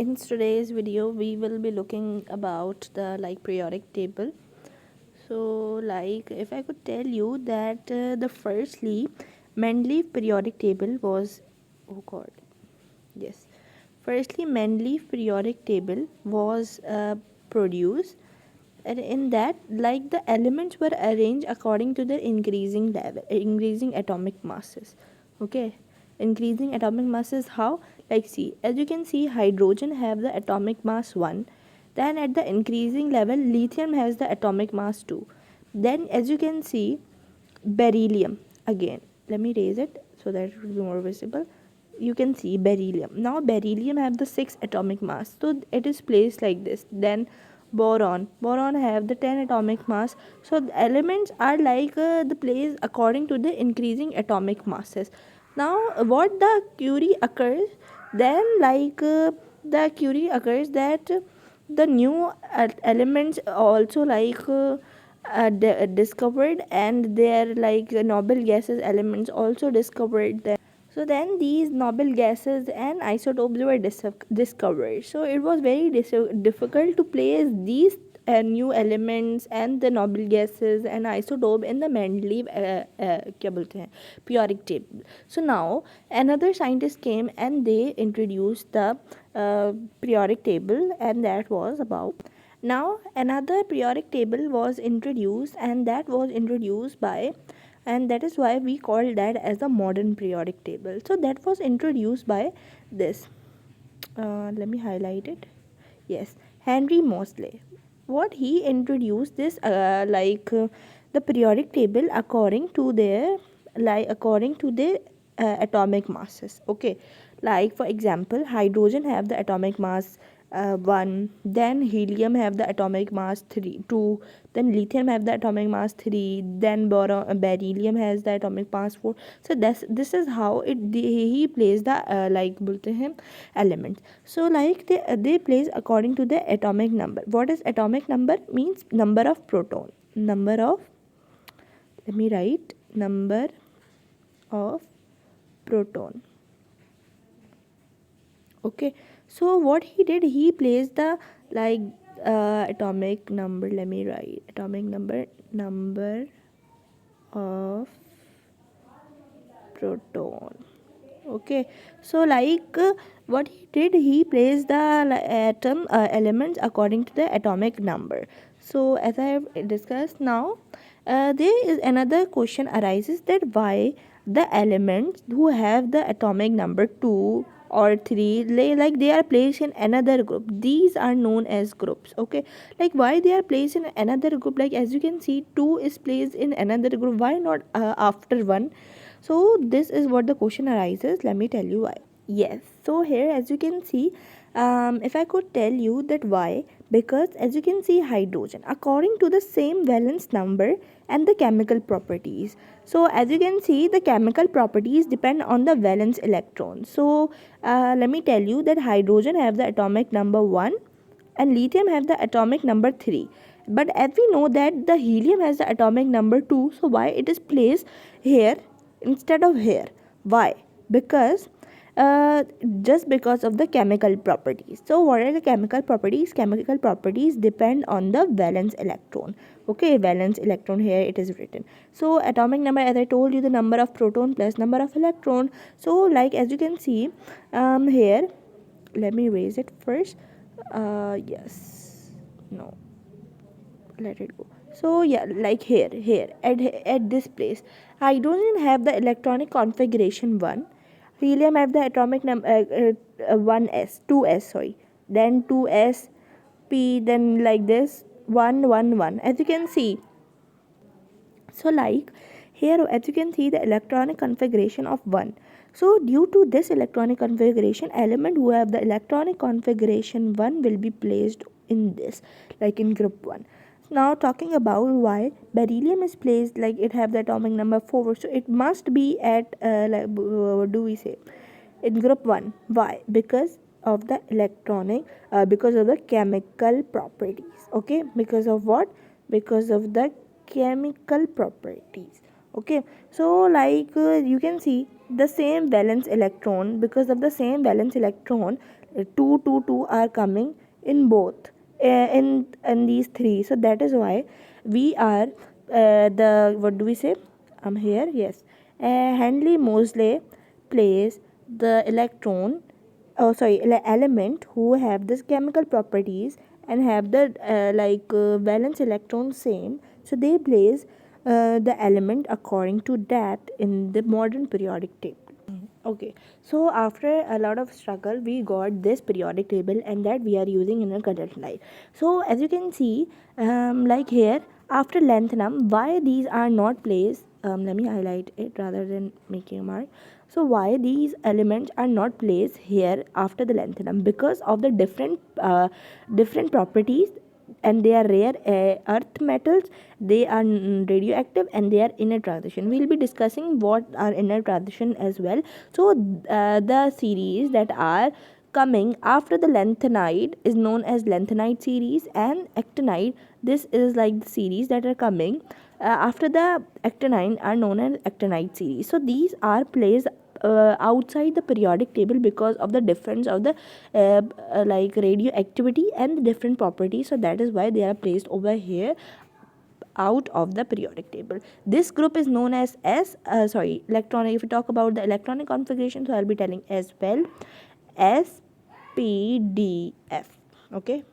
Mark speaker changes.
Speaker 1: In today's video we will be looking about the periodic table. So if I could tell you that the firstly Mendeleev periodic table was, oh god, yes, firstly Mendeleev periodic table was produced, and in that the elements were arranged according to their increasing atomic masses. Okay, increasing atomic masses how? See, as you can see, hydrogen have the atomic mass 1, then at the increasing level lithium has the atomic mass 2, then as you can see beryllium, again let me raise it so that it will be more visible. You can see beryllium. Now beryllium have the 6 atomic mass, so it is placed like this. Then boron have the 10 atomic mass. So the elements are the place according to the increasing atomic masses. Now what the Curie occurs, then the Curie occurs that the new elements also discovered, and their noble gases elements also discovered them. So then these noble gases and isotopes were discovered. So it was very difficult to place these new elements and the noble gases and isotope in the Mendeleev क्या बोलते हैं, periodic table. So now another scientist came and they introduced the periodic table, and that was about. Now another periodic table was introduced, and that was introduced by, and that is why we call that as a modern periodic table. So that was introduced by this, let me highlight it, yes, Henry Moseley. What he introduced this the periodic table according to their atomic masses. Okay, for example, hydrogen have the atomic mass 1, then helium have the atomic mass 2, then lithium have the atomic mass 3, then beryllium has the atomic mass 4. So this is how he plays the बोलते हैं elements. So they place according to the atomic number. What is atomic number? Means number of proton, number of, let me write, number of proton. Okay, so what he did, he placed the atomic number, let me write atomic number of proton. Okay, so what he did, he placed the atom elements according to the atomic number. So as I have discussed now, there is another question arises, that why the elements who have the atomic number 2 or 3, they are placed in another group. These are known as groups. Okay, why they are placed in another group? As you can see, 2 is placed in another group, why not after 1? So this is what the question arises. Let me tell you why. Yes, so here as you can see, if I could tell you that why, because as you can see, hydrogen according to the same valence number and the chemical properties. So as you can see, the chemical properties depend on the valence electron. So let me tell you that hydrogen have the atomic number 1 and lithium have the atomic number 3. But as we know that the helium has the atomic number 2, so why it is placed here instead of here? Why? Because just because of the chemical properties. So what are the chemical properties? Chemical properties depend on the valence electron. Okay, valence electron, here it is written. So atomic number, as I told you, the number of proton plus number of electron. So as you can see, here, let me raise it first. Yes, no, let it go. So yeah, here at this place, hydrogen have the electronic configuration 1, helium have the atomic number 1s 2s, sorry, then 2s p, then this 1 1 1, as you can see. So here as you can see, the electronic configuration of 1. So due to this electronic configuration, element who have the electronic configuration 1 will be placed in this, in group 1. Now talking about why beryllium is placed, it have the atomic number 4, so it must be at what do we say, in group 1. Why? Because of the electronic, because of the chemical properties. Okay, because of what? Because of the chemical properties. Okay, so you can see the same valence electron, because of the same valence electron, 2 2 2 are coming in both, in these three. So that is why we are, the what do we say, here, yes, Handley Moseley plays the electron, oh sorry, element who have this chemical properties and have the valence electron same, so they place the element according to that in the modern periodic table. Okay, so after a lot of struggle, we got this periodic table, and that we are using in our current life. So as you can see, like here, after length num, why these are not placed? Let me highlight it rather than making a mark. So why these elements are not placed here after the length num? Because of the different properties, and they are rare earth metals, they are radioactive, and they are inner transition. We'll be discussing what are inner transition as well. So the series that are coming after the lanthanide is known as lanthanide series, and actinide, this is like the series that are coming after the actinide are known as actinide series. So these are placed outside the periodic table because of the difference of the radioactivity and the different properties. So that is why they are placed over here out of the periodic table. This group is known as electronic. If we talk about the electronic configuration, so I'll be telling as well, SPDF. Okay.